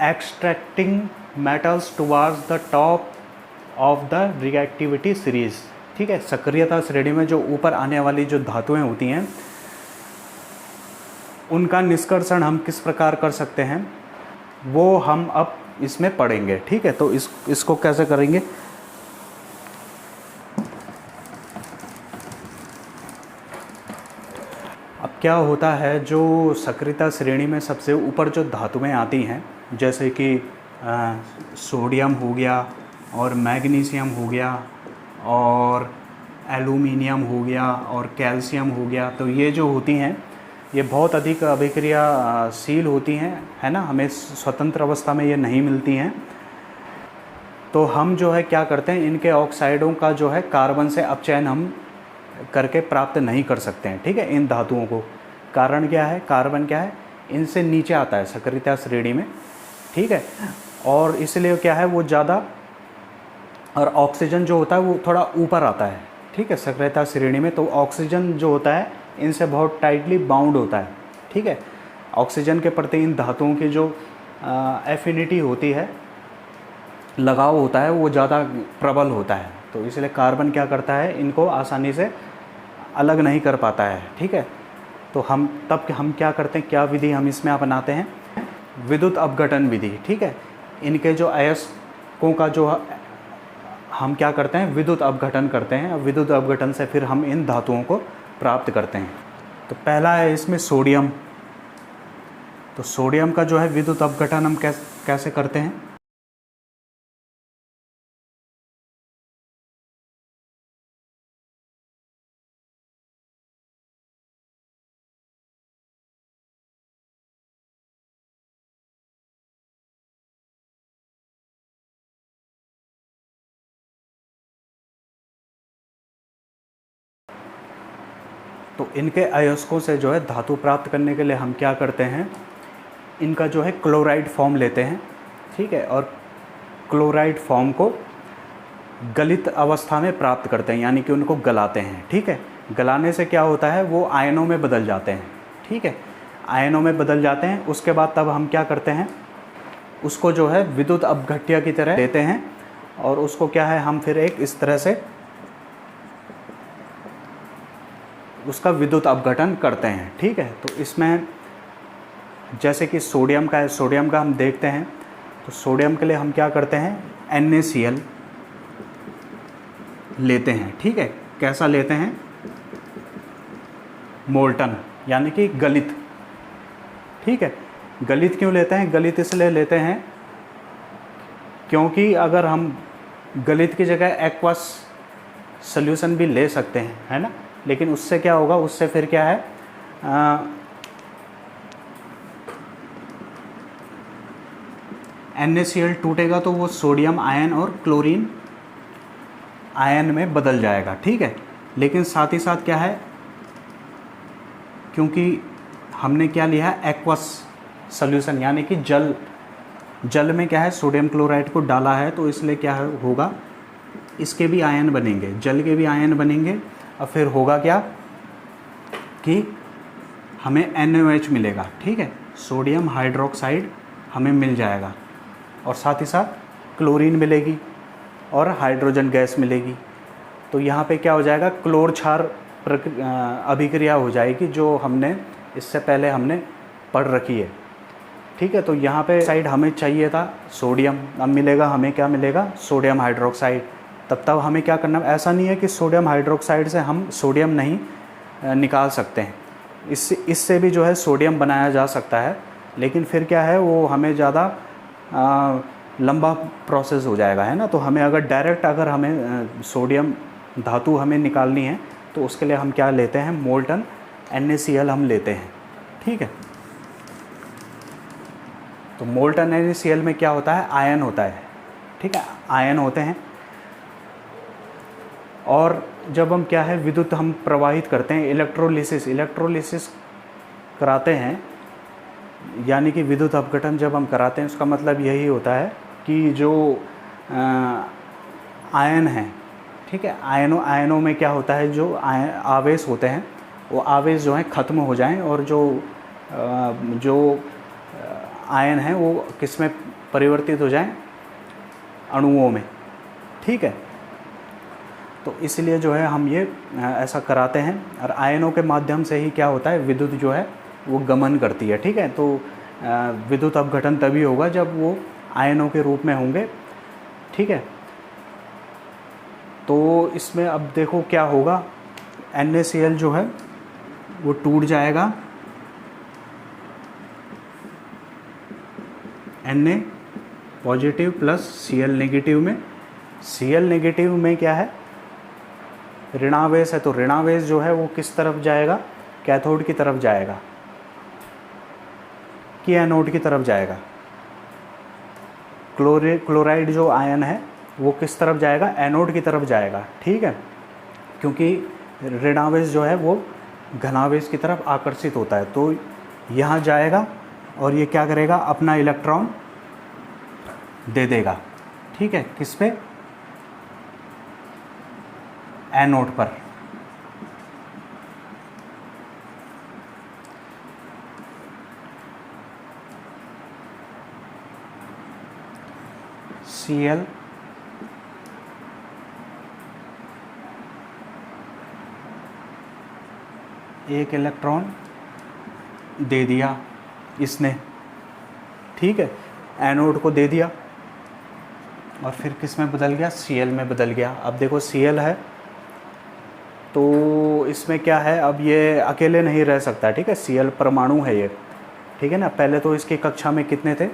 Extracting metals towards the top of the reactivity series. ठीक है, सक्रियता श्रेणी में जो ऊपर आने वाली जो धातुएं होती हैं उनका निष्कर्षण हम किस प्रकार कर सकते हैं वो हम अब इसमें पढ़ेंगे। ठीक है, तो इसको कैसे करेंगे। अब क्या होता है, जो सक्रियता श्रेणी में सबसे ऊपर जो धातुएं आती हैं जैसे कि सोडियम हो गया और मैग्नीशियम हो गया और एल्यूमिनियम हो गया और कैल्शियम हो गया, तो ये जो होती हैं ये बहुत अधिक अभिक्रियाशील होती हैं, है ना। हमें स्वतंत्र अवस्था में ये नहीं मिलती हैं। तो हम जो है क्या करते हैं, इनके ऑक्साइडों का जो है कार्बन से अपचयन हम करके प्राप्त नहीं कर सकते हैं। ठीक है, इन धातुओं को। कारण क्या है, कार्बन क्या है, इनसे नीचे आता है सक्रियता श्रेणी में। ठीक है, और इसलिए क्या है वो ज़्यादा, और ऑक्सीजन जो होता है वो थोड़ा ऊपर आता है। ठीक है, सक्रियता श्रेणी में तो ऑक्सीजन जो होता है इनसे बहुत टाइटली बाउंड होता है। ठीक है, ऑक्सीजन के प्रति इन धातुओं की जो एफिनिटी होती है, लगाव होता है, वो ज़्यादा प्रबल होता है। तो इसलिए कार्बन क्या करता है, इनको आसानी से अलग नहीं कर पाता है। ठीक है, तो हम क्या करते हैं, क्या विधि हम इसमें अपनाते हैं, विद्युत अपघटन विधि। ठीक है, इनके जो अयस्कों का जो हम क्या करते हैं, विद्युत अपघटन करते हैं। विद्युत अपघटन से फिर हम इन धातुओं को प्राप्त करते हैं। तो पहला है इसमें सोडियम। तो सोडियम का जो है विद्युत अपघटन हम कैसे करते हैं। तो इनके अयस्कों से जो है धातु प्राप्त करने के लिए हम क्या करते हैं, इनका जो है क्लोराइड फॉर्म लेते हैं। ठीक है, और क्लोराइड फॉर्म को गलित अवस्था में प्राप्त करते हैं, यानी कि उनको गलाते हैं। ठीक है, गलाने से क्या होता है, वो आयनों में बदल जाते हैं। ठीक है, आयनों में बदल जाते हैं। उसके बाद तब हम क्या करते हैं, उसको जो है विद्युत अपघट्य की तरह लेते हैं और उसको क्या है, हम फिर एक इस तरह से उसका विद्युत अपघटन करते हैं। ठीक है, तो इसमें जैसे कि सोडियम का है, सोडियम का हम देखते हैं। तो सोडियम के लिए हम क्या करते हैं, NaCl लेते हैं। ठीक है, कैसा लेते हैं, मोल्टन, यानी कि गलित। ठीक है, गलित क्यों लेते हैं, गलित इसलिए लेते हैं क्योंकि अगर हम गलित की जगह एक्वस सॉल्यूशन भी ले सकते हैं, है ना, लेकिन उससे क्या होगा, उससे फिर क्या है, NaCl टूटेगा तो वो सोडियम आयन और क्लोरीन आयन में बदल जाएगा। ठीक है, लेकिन साथ ही साथ क्या है, क्योंकि हमने क्या लिया है, एक्वस सॉल्यूशन, यानी कि जल में क्या है, सोडियम क्लोराइड को डाला है, तो इसलिए क्या होगा, इसके भी आयन बनेंगे, जल के भी आयन बनेंगे। और फिर होगा क्या कि हमें NaOH मिलेगा। ठीक है, सोडियम हाइड्रोक्साइड हमें मिल जाएगा और साथ ही साथ क्लोरीन मिलेगी और हाइड्रोजन गैस मिलेगी। तो यहाँ पे क्या हो जाएगा, क्लोर क्षार अभिक्रिया हो जाएगी, जो हमने इससे पहले हमने पढ़ रखी है। ठीक है, तो यहाँ पे साइड हमें चाहिए था सोडियम, अब मिलेगा हमें, क्या मिलेगा, सोडियम हाइड्रोक्साइड। तब हमें क्या करना, ऐसा नहीं है कि सोडियम हाइड्रोक्साइड से हम सोडियम नहीं निकाल सकते हैं, इससे भी जो है सोडियम बनाया जा सकता है, लेकिन फिर क्या है, वो हमें ज़्यादा लंबा प्रोसेस हो जाएगा, है ना। तो हमें अगर डायरेक्ट अगर हमें सोडियम धातु हमें निकालनी है तो उसके लिए हम क्या लेते हैं, मोल्टन NaCl हम लेते हैं। ठीक है, तो मोल्टन NaCl में क्या होता है, आयन होता है। ठीक है, आयन होते हैं। और जब हम क्या है, विद्युत हम प्रवाहित करते हैं, इलेक्ट्रोलिसिस कराते हैं, यानी कि विद्युत अपघटन जब हम कराते हैं, उसका मतलब यही होता है कि जो आयन है, ठीक है, आयनों में क्या होता है, जो आवेश होते हैं वो आवेश जो है ख़त्म हो जाएं और जो आयन हैं वो किस में परिवर्तित हो जाएं, अणुओं में, ठीक है। तो इसलिए जो है हम ये ऐसा कराते हैं, और आयनों के माध्यम से ही क्या होता है, विद्युत जो है वो गमन करती है, ठीक है। तो विद्युत अपघटन तभी होगा जब वो आयनों के रूप में होंगे, ठीक है। तो इसमें अब देखो क्या होगा, NaCl जो है वो टूट जाएगा Na positive plus Cl negative में। Cl नेगेटिव में क्या है, ऋणावेश है, तो ऋणावेश जो है वो किस तरफ जाएगा, कैथोड की तरफ जाएगा कि एनोड की तरफ जाएगा। क्लोराइड जो आयन है वो किस तरफ जाएगा, एनोड की तरफ जाएगा, ठीक है, क्योंकि ऋणावेश जो है वो घनावेश की तरफ आकर्षित होता है। तो यहाँ जाएगा और ये क्या करेगा, अपना इलेक्ट्रॉन दे देगा, ठीक है, किस पे, एनोड पर। Cl एक इलेक्ट्रॉन दे दिया इसने, ठीक है, एनोड को दे दिया, और फिर किस में बदल गया, Cl में बदल गया। अब देखो Cl है तो इसमें क्या है, अब ये अकेले नहीं रह सकता, ठीक है, Cl परमाणु है ये, ठीक है ना। पहले तो इसकी कक्षा में कितने थे,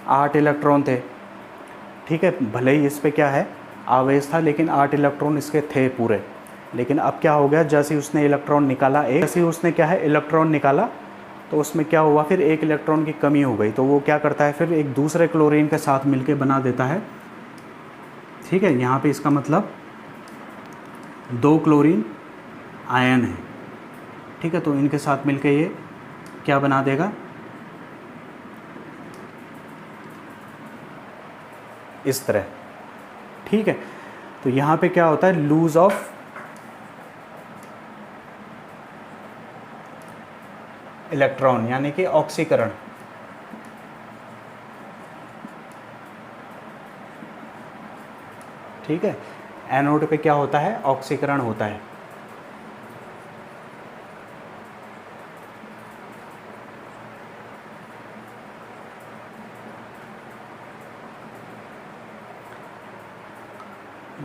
8 इलेक्ट्रॉन थे, ठीक है, भले ही इस पे क्या है आवेश था, लेकिन 8 इलेक्ट्रॉन इसके थे पूरे। लेकिन अब क्या हो गया, जैसे उसने इलेक्ट्रॉन निकाला, जैसे उसने क्या है इलेक्ट्रॉन निकाला, तो उसमें क्या हुआ, फिर एक इलेक्ट्रॉन की कमी हो गई। तो वो क्या करता है, फिर एक दूसरे क्लोरीन के साथ मिलके बना देता है, ठीक है। यहाँ पे इसका मतलब 2 क्लोरीन आयन है, ठीक है। तो इनके साथ मिलके ये क्या बना देगा, इस तरह, ठीक है। तो यहाँ पे क्या होता है, लूज ऑफ इलेक्ट्रॉन, यानी कि ऑक्सीकरण, ठीक है। एनोड पे क्या होता है, ऑक्सीकरण होता है।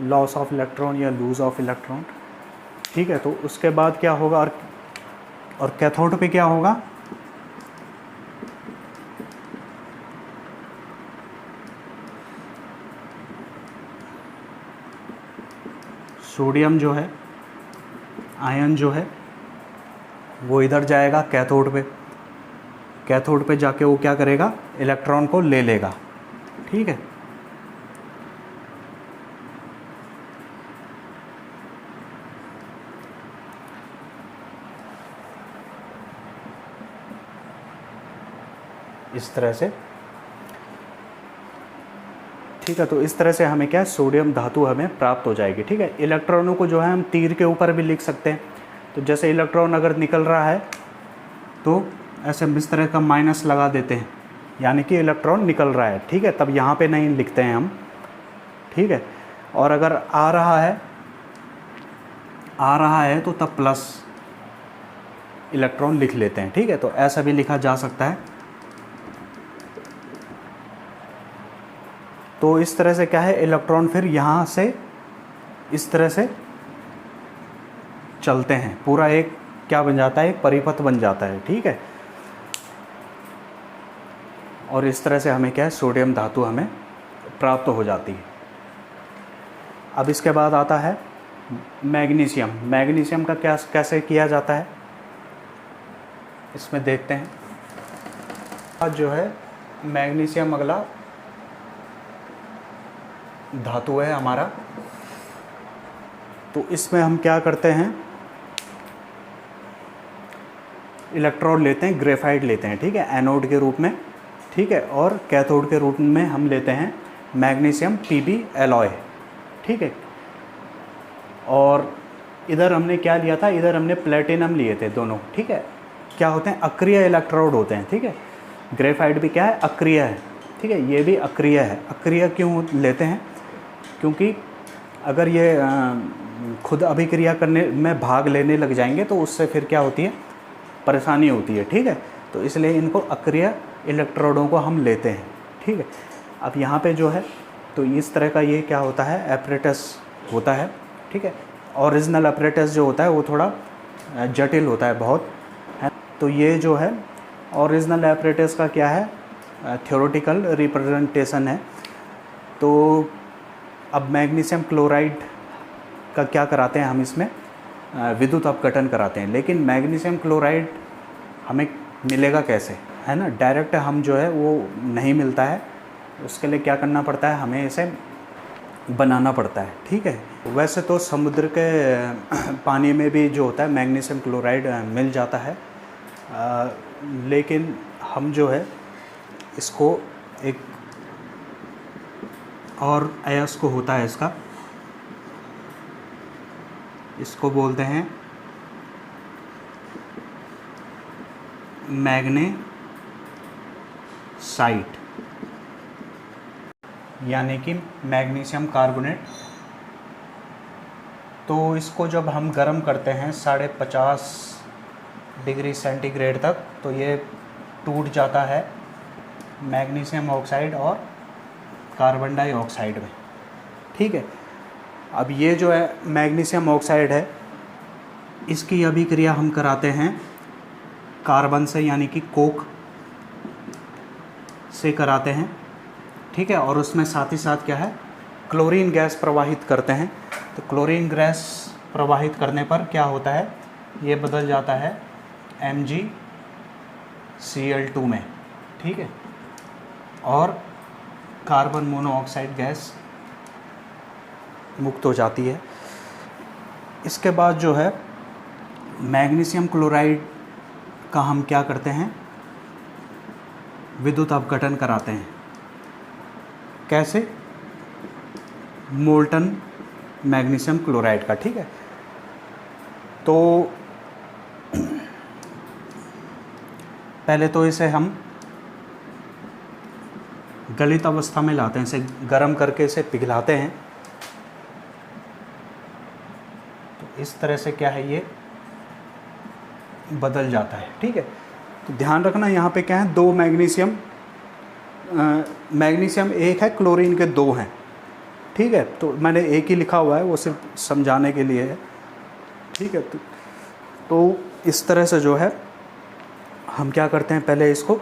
लॉस ऑफ इलेक्ट्रॉन या लूज ऑफ इलेक्ट्रॉन, ठीक है। तो उसके बाद क्या होगा, और कैथोड पे क्या होगा, सोडियम जो है, आयन जो है वो इधर जाएगा कैथोड पे, कैथोड पे जाके वो क्या करेगा, इलेक्ट्रॉन को ले लेगा, ठीक है। इस तरह से, ठीक है। तो इस तरह से हमें क्या, सोडियम धातु हमें प्राप्त हो जाएगी, ठीक है। इलेक्ट्रॉनों को जो है हम तीर के ऊपर भी लिख सकते हैं। तो जैसे इलेक्ट्रॉन अगर निकल रहा है तो ऐसे इस तरह का माइनस लगा देते हैं, यानी कि इलेक्ट्रॉन निकल रहा है, ठीक है। तब यहाँ पे नहीं लिखते हैं हम, ठीक है। और अगर आ रहा है तो तब प्लस इलेक्ट्रॉन लिख लेते हैं, ठीक है। तो ऐसा भी लिखा जा सकता है। तो इस तरह से क्या है, इलेक्ट्रॉन फिर यहाँ से इस तरह से चलते हैं, पूरा एक क्या बन जाता है, एक परिपथ बन जाता है, ठीक है। और इस तरह से हमें क्या है, सोडियम धातु हमें प्राप्त हो जाती है। अब इसके बाद आता है मैग्नीशियम। मैग्नीशियम का क्या कैसे किया जाता है, इसमें देखते हैं। आज जो है मैग्नीशियम अगला धातु है हमारा। तो इसमें हम क्या करते हैं, इलेक्ट्रोड लेते हैं, ग्रेफाइट लेते हैं, ठीक है, एनोड के रूप में, ठीक है। और कैथोड के रूप में हम लेते हैं मैग्नीशियम Pb एलॉय, ठीक है। और इधर हमने क्या लिया था, इधर हमने प्लेटिनम लिए थे दोनों, ठीक है। क्या होते हैं, अक्रिय इलेक्ट्रोड होते हैं, ठीक है। ग्रेफाइट भी क्या है, अक्रिय है, ठीक है, ये भी अक्रिय है। अक्रिय क्यों लेते हैं? क्योंकि अगर ये खुद अभिक्रिया करने में भाग लेने लग जाएंगे तो उससे फिर क्या होती है, परेशानी होती है, ठीक है। तो इसलिए इनको अक्रिय इलेक्ट्रोडों को हम लेते हैं, ठीक है। अब यहाँ पे जो है तो इस तरह का ये क्या होता है, एपरेटस होता है, ठीक है। ओरिजिनल एपरेटस जो होता है वो थोड़ा जटिल होता है बहुत, है। तो ये जो है ओरिजिनल एपरेटस का क्या है, थ्योरेटिकल रिप्रेजेंटेशन है। तो अब मैग्नीशियम क्लोराइड का क्या कराते हैं हम, इसमें विद्युत अपघटन कराते हैं। लेकिन मैग्नीशियम क्लोराइड हमें मिलेगा कैसे, है ना, डायरेक्ट हम जो है वो नहीं मिलता है, उसके लिए क्या करना पड़ता है, हमें इसे बनाना पड़ता है, ठीक है। वैसे तो समुद्र के पानी में भी जो होता है मैग्नीशियम क्लोराइड मिल जाता है, लेकिन हम जो है इसको एक और अयस्क होता है इसका, इसको बोलते हैं मैग्नेसाइट, यानी कि मैग्नीशियम कार्बोनेट। तो इसको जब हम गर्म करते हैं 50 डिग्री सेंटीग्रेड तक, तो ये टूट जाता है मैग्नीशियम ऑक्साइड और कार्बन डाइऑक्साइड में, ठीक है। अब ये जो है मैग्नीशियम ऑक्साइड है, इसकी अभिक्रिया हम कराते हैं कार्बन से, यानी कि कोक से कराते हैं, ठीक है। और उसमें साथ ही साथ क्या है, क्लोरीन गैस प्रवाहित करते हैं। तो क्लोरीन गैस प्रवाहित करने पर क्या होता है, ये बदल जाता है MgCl2 में, ठीक है। और कार्बन मोनोऑक्साइड गैस मुक्त हो जाती है। इसके बाद जो है मैग्नीशियम क्लोराइड का हम क्या करते हैं, विद्युत अपघटन कराते हैं। कैसे? मोल्टन मैग्नीशियम क्लोराइड का, ठीक है। तो पहले तो इसे हम गलित अवस्था में लाते हैं, इसे गर्म करके इसे पिघलाते हैं। तो इस तरह से क्या है, ये बदल जाता है, ठीक है। तो ध्यान रखना यहाँ पे क्या है, 2 मैग्नीशियम, मैग्नीशियम 1 है, क्लोरीन के 2 हैं, ठीक है। तो मैंने एक ही लिखा हुआ है, वो सिर्फ समझाने के लिए है, ठीक है। तो इस तरह से जो है हम क्या करते हैं, पहले इसको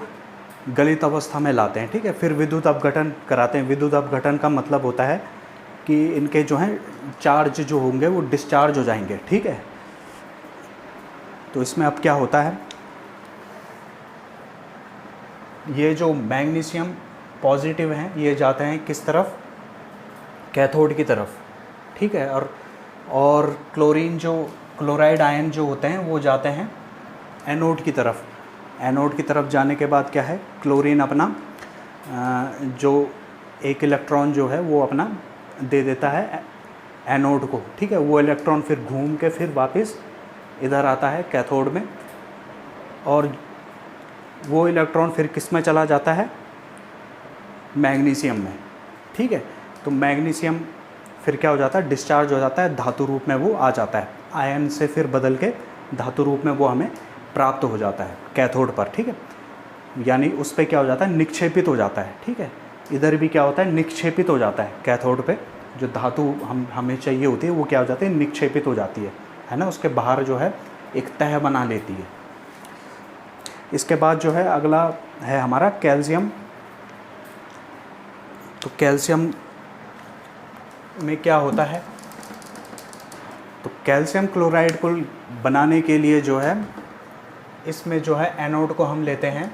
गलित अवस्था में लाते हैं, ठीक है। फिर विद्युत अपघटन कराते हैं। विद्युत अपघटन का मतलब होता है कि इनके जो हैं चार्ज जो होंगे वो डिस्चार्ज हो जाएंगे, ठीक है। तो इसमें अब क्या होता है, ये जो मैग्नीशियम पॉजिटिव हैं ये जाते हैं किस तरफ, कैथोड की तरफ, ठीक है। और क्लोरीन जो क्लोराइड आयन जो होते हैं वो जाते हैं एनोड की तरफ। एनोड की तरफ जाने के बाद क्या है, क्लोरीन अपना जो एक इलेक्ट्रॉन जो है वो अपना दे देता है एनोड को, ठीक है। वो इलेक्ट्रॉन फिर घूम के फिर वापस इधर आता है कैथोड में, और वो इलेक्ट्रॉन फिर किस में चला जाता है, मैग्नीशियम में, ठीक है। तो मैग्नीशियम फिर क्या हो जाता है, डिस्चार्ज हो जाता है, धातु रूप में वो आ जाता है, आयन से फिर बदल के धातु रूप में वो हमें प्राप्त हो जाता है कैथोड पर, ठीक है। यानी उस पर क्या हो जाता है, निक्षेपित हो जाता है, ठीक है। इधर भी क्या होता है, निक्षेपित हो जाता है कैथोड पे, जो धातु हमें चाहिए होती है वो क्या हो जाती है, निक्षेपित हो जाती है ना, उसके बाहर जो है एक तह बना लेती है। इसके बाद जो है अगला है हमारा कैल्शियम। तो कैल्शियम में क्या होता है, तो कैल्शियम क्लोराइड को बनाने के लिए जो है इसमें जो है एनोड को हम लेते हैं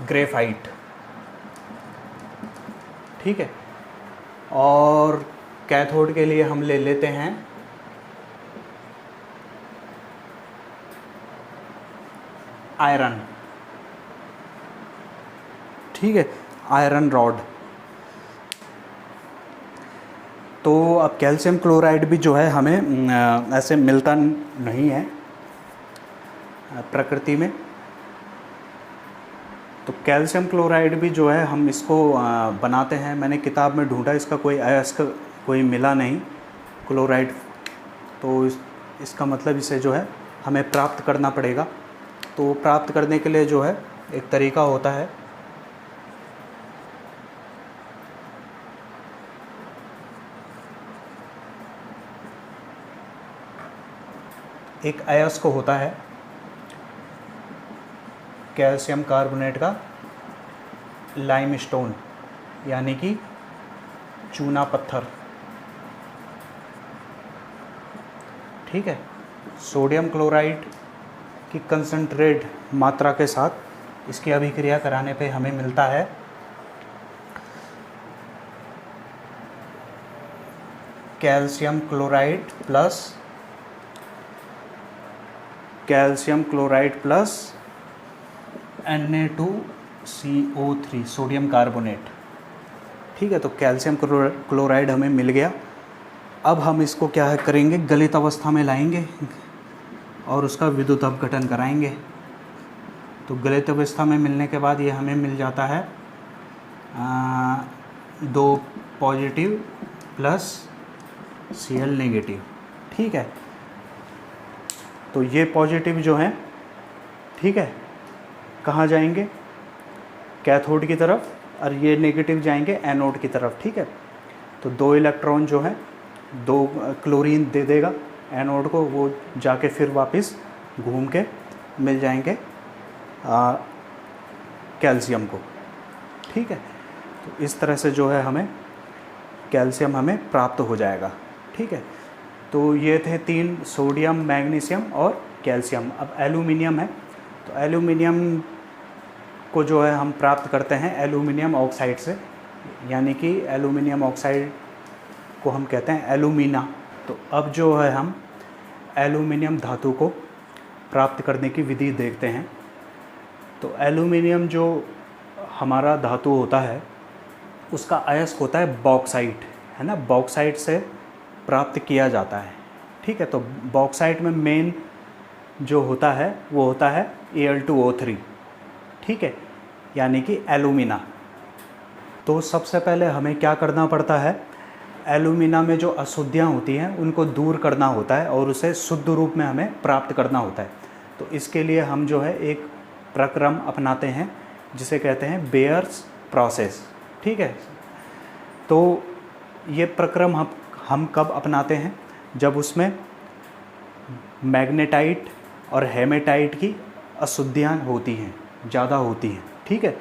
ग्रेफाइट, ठीक है। और कैथोड के लिए हम ले लेते हैं आयरन, ठीक है, आयरन रॉड। तो अब कैल्शियम क्लोराइड भी जो है हमें ऐसे मिलता नहीं है प्रकृति में, तो कैल्शियम क्लोराइड भी जो है हम इसको बनाते हैं। मैंने किताब में ढूंढा, इसका कोई अयस्क कोई मिला नहीं क्लोराइड, तो इसका मतलब इसे जो है हमें प्राप्त करना पड़ेगा। तो प्राप्त करने के लिए जो है एक तरीका होता है, एक अयस्क होता है कैल्शियम कार्बोनेट का लाइमस्टोन, यानी कि चूना पत्थर, ठीक है। सोडियम क्लोराइड की कंसंट्रेट मात्रा के साथ इसकी अभिक्रिया कराने पे हमें मिलता है calcium chloride plus Na2CO3 sodium carbonate, ठीक है। तो कैल्शियम क्लोराइड हमें मिल गया। अब हम इसको क्या है करेंगे, गलित अवस्था में लाएंगे और उसका विद्युत अपघटन कराएंगे। तो गलित अवस्था में मिलने के बाद ये हमें मिल जाता है 2 पॉजिटिव प्लस Cl नेगेटिव, ठीक है। तो ये पॉजिटिव जो है, ठीक है, कहाँ जाएंगे, कैथोड की तरफ, और ये नेगेटिव जाएंगे एनोड की तरफ, ठीक है। तो 2 इलेक्ट्रॉन जो है 2 क्लोरीन दे देगा एनोड को, वो जाके फिर वापस घूम के मिल जाएंगे कैल्शियम को, ठीक है। तो इस तरह से जो है हमें कैल्शियम हमें प्राप्त हो जाएगा, ठीक है। तो ये थे 3, सोडियम, मैग्नीशियम और कैल्शियम। अब एल्यूमिनियम है, तो एल्यूमिनियम को जो है हम प्राप्त करते हैं एल्यूमिनियम ऑक्साइड से, यानी कि एल्यूमिनियम ऑक्साइड को हम कहते हैं एल्यूमिना। तो अब जो है हम एल्यूमिनियम धातु को प्राप्त करने की विधि देखते हैं। तो एल्यूमिनियम जो हमारा धातु होता है उसका अयस्क होता है बॉक्साइट, है ना, बॉक्साइट से प्राप्त किया जाता है, ठीक है। तो बॉक्साइट में मेन जो होता है वो होता है Al2O3, ठीक है, यानी कि एल्यूमिना। तो सबसे पहले हमें क्या करना पड़ता है, एल्यूमिना में जो अशुद्धियाँ होती हैं उनको दूर करना होता है और उसे शुद्ध रूप में हमें प्राप्त करना होता है। तो इसके लिए हम जो है एक प्रक्रम अपनाते हैं जिसे कहते हैं बेयर्स प्रोसेस, ठीक है। तो ये प्रक्रम हम कब अपनाते हैं, जब उसमें मैग्नेटाइट और हेमेटाइट की अशुद्धियाँ होती हैं, ज़्यादा होती हैं, ठीक है,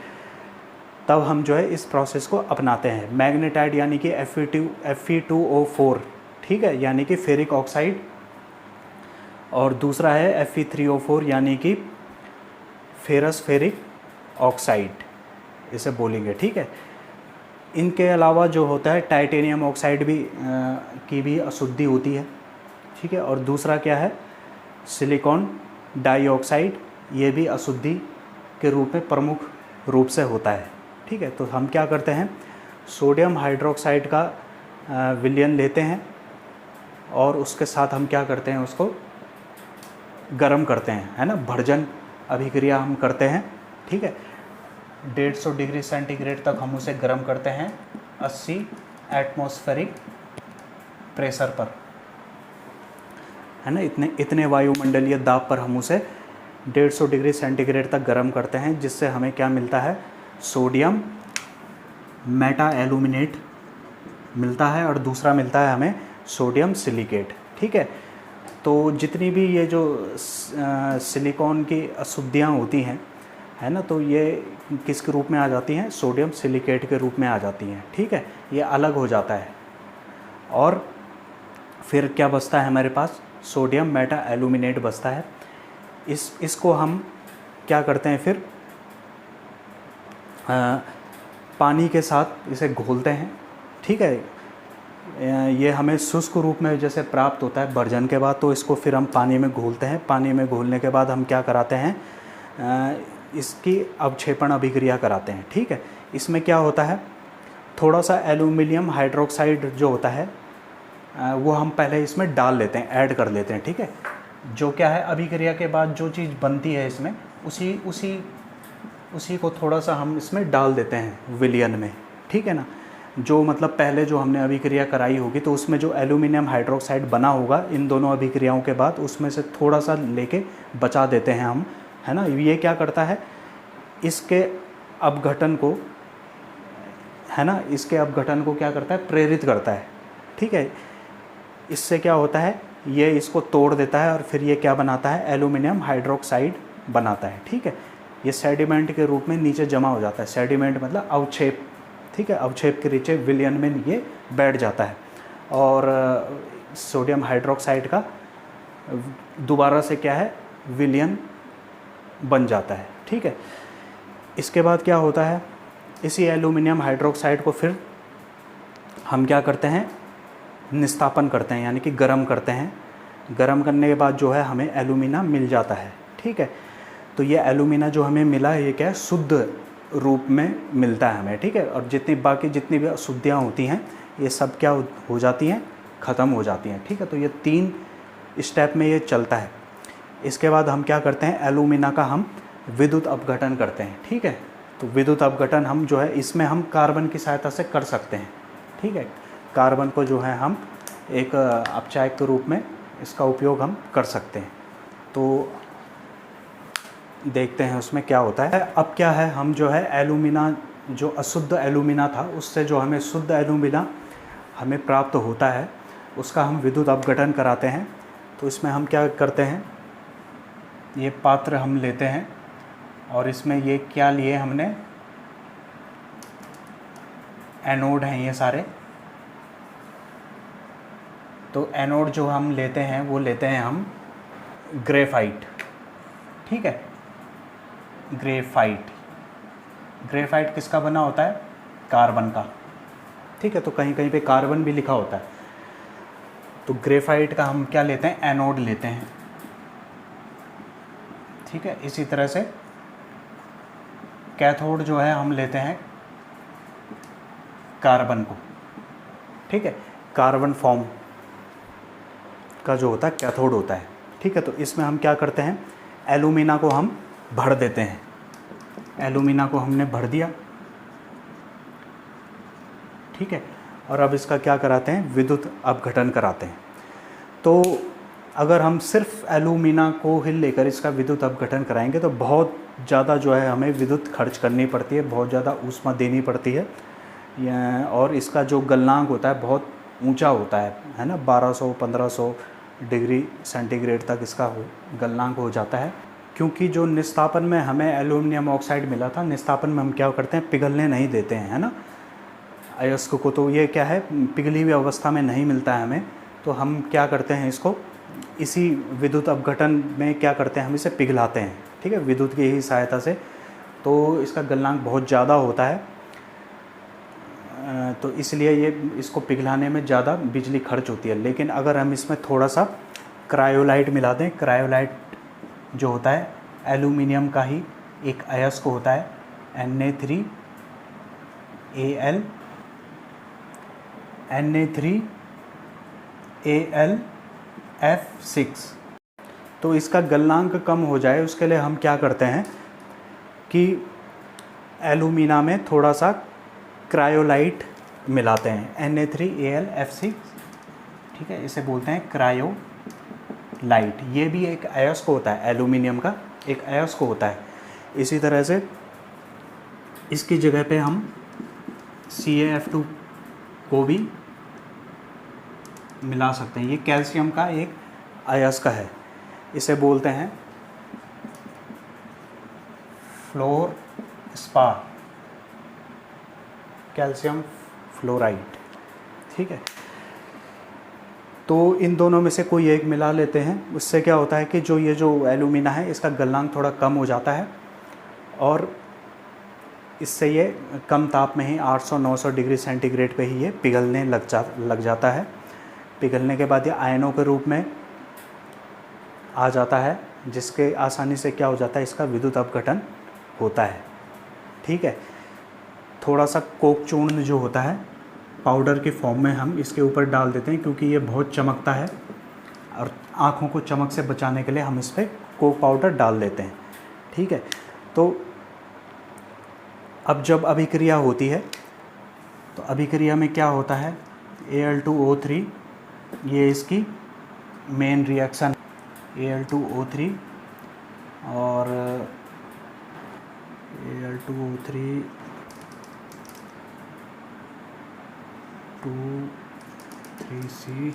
तब हम जो है इस प्रोसेस को अपनाते हैं। मैग्नेटाइट यानी कि Fe2O4, ठीक है, यानी कि फेरिक ऑक्साइड, और दूसरा है Fe3O4 यानी कि फेरस फेरिक ऑक्साइड, इसे बोलेंगे, ठीक है। इनके अलावा जो होता है टाइटेनियम ऑक्साइड भी की भी अशुद्धि होती है, ठीक है। और दूसरा क्या है, सिलिकॉन डाइऑक्साइड, ये भी अशुद्धि के रूप में प्रमुख रूप से होता है, ठीक है। तो हम क्या करते हैं, सोडियम हाइड्रोक्साइड का विलयन लेते हैं और उसके साथ हम क्या करते हैं, उसको गर्म करते हैं, है ना, भर्जन अभिक्रिया हम करते हैं, ठीक है। 150 डिग्री सेंटीग्रेड तक हम उसे गर्म करते हैं 80 एटमॉस्फेरिक प्रेशर पर, है ना, इतने वायुमंडलीय दाब पर हम उसे 150 डिग्री सेंटीग्रेड तक गर्म करते हैं, जिससे हमें क्या मिलता है, सोडियम मेटा एल्यूमिनेट मिलता है और दूसरा मिलता है हमें सोडियम सिलिकेट, ठीक है। तो जितनी भी ये जो सिलिकॉन की अशुद्धियाँ होती हैं, है ना, तो ये किसके रूप में आ जाती हैं, सोडियम सिलिकेट के रूप में आ जाती हैं, ठीक है, ये अलग हो जाता है। और फिर क्या बचता है हमारे पास, सोडियम मेटा एल्यूमिनेट बचता है। इसको हम क्या करते हैं, फिर पानी के साथ इसे घोलते हैं, ठीक है। ये हमें शुष्क रूप में जैसे प्राप्त होता है भर्जन के बाद, तो इसको फिर हम पानी में घोलते हैं। पानी में घोलने के बाद हम क्या कराते हैं, इसकी अवक्षेपण अभिक्रिया कराते हैं, ठीक है। इसमें क्या होता है, थोड़ा सा एल्यूमिनियम हाइड्रोक्साइड जो होता है वो हम पहले इसमें डाल लेते हैं, ऐड कर लेते हैं, ठीक है। जो क्या है, अभिक्रिया के बाद जो चीज़ बनती है इसमें, उसी उसी को थोड़ा सा हम इसमें डाल देते हैं विलयन में, ठीक है ना। जो मतलब पहले जो हमने अभिक्रिया कराई होगी तो उसमें जो एल्यूमिनियम हाइड्रोक्साइड बना होगा इन दोनों अभिक्रियाओं के बाद, उसमें से थोड़ा सा लेके बचा देते हैं हम, है ना। ये क्या करता है, इसके अपघटन को, है ना, इसके अपघटन को क्या करता है, प्रेरित करता है, ठीक है। इससे क्या होता है, ये इसको तोड़ देता है और फिर ये क्या बनाता है, एल्यूमिनियम हाइड्रोक्साइड बनाता है, ठीक है। ये सेडिमेंट के रूप में नीचे जमा हो जाता है। सेडिमेंट मतलब अवक्षेप, ठीक है। अवक्षेप के नीचे विलयन में ये बैठ जाता है और सोडियम हाइड्रोक्साइड का दोबारा से क्या है, विलयन बन जाता है, ठीक है। इसके बाद क्या होता है, इसी एल्यूमिनियम हाइड्रोक्साइड को फिर हम क्या करते हैं, निस्तापन करते हैं, यानी कि गर्म करते हैं। गर्म करने के बाद जो है हमें एल्यूमिना मिल जाता है, ठीक है। तो ये एल्यूमिना जो हमें मिला है ये क्या है, शुद्ध रूप में मिलता है हमें, ठीक है। और जितनी भी अशुद्धियाँ होती हैं ये सब क्या हो जाती हैं, ख़त्म हो जाती हैं, ठीक है। तो ये 3 स्टेप में ये चलता है। इसके बाद हम क्या करते हैं, एल्यूमिना का हम विद्युत अपघटन करते हैं, ठीक है। तो विद्युत अपघटन हम जो है इसमें हम कार्बन की सहायता से कर सकते हैं, ठीक है। कार्बन को जो है हम एक अपचायक के रूप में इसका उपयोग हम कर सकते हैं। तो देखते हैं उसमें क्या होता है। अब क्या है, हम जो है एल्यूमिना, जो अशुद्ध एल्यूमिना था उससे जो हमें शुद्ध एल्यूमिना हमें प्राप्त होता है उसका हम विद्युत अपघटन कराते हैं। तो इसमें हम क्या करते हैं, ये पात्र हम लेते हैं और इसमें ये क्या लिए हमने, एनोड हैं ये सारे। तो एनोड जो हम लेते हैं वो लेते हैं हम ग्रेफाइट, ठीक है। ग्रेफाइट किसका बना होता है, कार्बन का, ठीक है। तो कहीं कहीं पे कार्बन भी लिखा होता है। तो ग्रेफाइट का हम क्या लेते हैं, एनोड लेते हैं, ठीक है। इसी तरह से कैथोड जो है हम लेते हैं कार्बन को, ठीक है। कार्बन फॉर्म का जो होता है कैथोड होता है, ठीक है। तो इसमें हम क्या करते हैं, एल्यूमिना को हम भर देते हैं। एल्यूमिना को हमने भर दिया, ठीक है। और अब इसका क्या कराते हैं, विद्युत अपघटन कराते हैं। तो अगर हम सिर्फ एल्यूमिना को ही लेकर इसका विद्युत अपघटन कराएंगे तो बहुत ज़्यादा जो है हमें विद्युत खर्च करनी पड़ती है, बहुत ज़्यादा ऊष्मा देनी पड़ती है। और इसका जो गलनांक होता है बहुत ऊंचा होता है ना, 1200-1500 डिग्री सेंटीग्रेड तक इसका गलनांक हो जाता है। क्योंकि जो निस्तापन में हमें एल्यूमिनियम ऑक्साइड मिला था, निस्तापन में हम क्या करते हैं, पिघलने नहीं देते हैं, है ना, अयस्क को। तो ये क्या है, पिघली हुई अवस्था में नहीं मिलता है हमें। तो हम क्या करते हैं, इसको इसी विद्युत अपघटन में क्या करते हैं, हम इसे पिघलाते हैं, ठीक है, विद्युत की ही सहायता से। तो इसका गलनांक बहुत ज़्यादा होता है, तो इसलिए ये इसको पिघलाने में ज़्यादा बिजली खर्च होती है। लेकिन अगर हम इसमें थोड़ा सा क्रायोलाइट मिला दें, क्रायोलाइट जो होता है एल्यूमिनियम का ही एक अयस्क होता है, Na3Al(F6). तो इसका गलनांक कम हो जाए उसके लिए हम क्या करते हैं कि एल्यूमिना में थोड़ा सा क्रायोलाइट मिलाते हैं, Na3Al(F6), ठीक है। इसे बोलते हैं क्रायोलाइट। ये भी एक अयस्क होता है, एल्यूमिनियम का एक अयस्क होता है। इसी तरह से इसकी जगह पे हम CaF2 को भी मिला सकते हैं। ये कैल्शियम का एक अयस्क है, इसे बोलते हैं फ्लोरस्पार, कैल्शियम फ्लोराइड, ठीक है। तो इन दोनों में से कोई एक मिला लेते हैं। उससे क्या होता है कि जो एल्यूमिना है इसका गलनांक थोड़ा कम हो जाता है और इससे ये कम ताप में ही 800-900 डिग्री सेंटीग्रेड पे ही ये पिघलने लग जाता है। पिघलने के बाद ये आयनों के रूप में आ जाता है, जिसके आसानी से क्या हो जाता है, इसका विद्युत अपघटन होता है, ठीक है। थोड़ा सा कोक चूर्ण जो होता है पाउडर के फॉर्म में हम इसके ऊपर डाल देते हैं, क्योंकि ये बहुत चमकता है और आँखों को चमक से बचाने के लिए हम इस पर कोक पाउडर डाल देते हैं, ठीक है। तो अब जब अभिक्रिया होती है तो अभिक्रिया में क्या होता है, Al2O3, ये इसकी मेन रिएक्शन, Al2O3 और Al2O3 2,3C,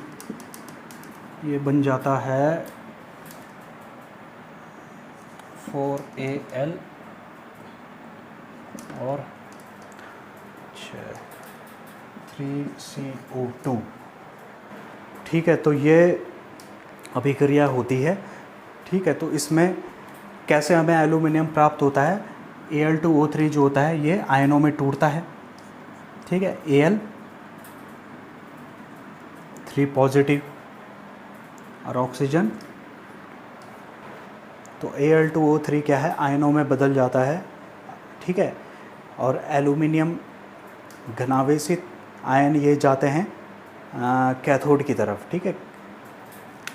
ये बन जाता है 4Al और 3CO2। ठीक है, तो ये अभिक्रिया होती है। ठीक है, तो इसमें कैसे हमें एल्यूमिनियम प्राप्त होता है, Al2O3 जो होता है ये आयनों में टूटता है। ठीक है, Al3 पॉजिटिव और ऑक्सीजन, तो Al2O3 क्या है, आयनों में बदल जाता है। ठीक है, और एल्यूमिनियम घनावेशित आयन ये जाते हैं कैथोड की तरफ। ठीक है,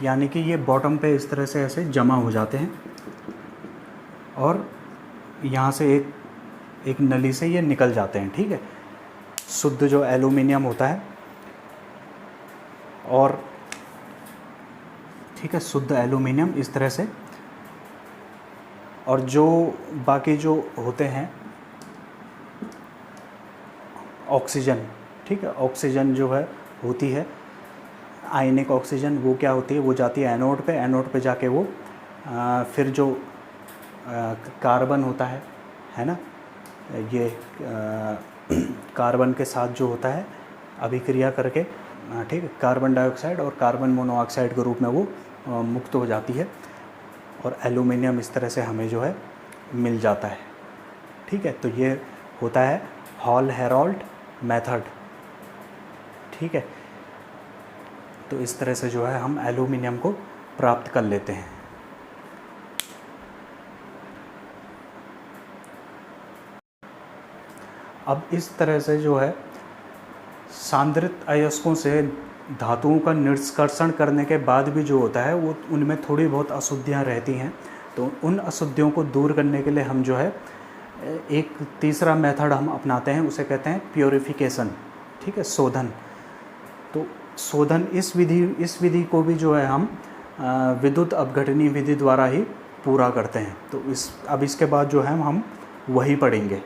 यानी कि ये बॉटम पे इस तरह से ऐसे जमा हो जाते हैं और यहाँ से एक नली से ये निकल जाते हैं। ठीक है, शुद्ध जो एल्यूमिनियम होता है, और ठीक है, शुद्ध एल्यूमिनियम इस तरह से, और जो बाकी जो होते हैं ऑक्सीजन, ठीक है, ऑक्सीजन जो है होती है आयनिक ऑक्सीजन, वो क्या होती है, वो जाती है एनोड पे। एनोड पे जाके वो फिर जो कार्बन होता है ना, ये कार्बन के साथ जो होता है अभिक्रिया करके, ठीक है, कार्बन डाइऑक्साइड और कार्बन मोनोऑक्साइड के रूप में वो मुक्त हो जाती है और एल्यूमिनियम इस तरह से हमें जो है मिल जाता है। ठीक है, तो ये होता है हॉल हेरोल्ड मेथड। ठीक है, तो इस तरह से जो है हम एल्यूमिनियम को प्राप्त कर लेते हैं। अब इस तरह से जो है सांद्रित अयस्कों से धातुओं का निष्कर्षण करने के बाद भी जो होता है वो उनमें थोड़ी बहुत अशुद्धियाँ रहती हैं, तो उन अशुद्धियों को दूर करने के लिए हम जो है एक तीसरा मेथड हम अपनाते हैं, उसे कहते हैं प्योरिफिकेशन। ठीक है, शोधन। तो शोधन इस विधि को भी जो है हम विद्युत अपघटनीय विधि द्वारा ही पूरा करते हैं। तो अब इसके बाद जो है हम वही पढ़ेंगे।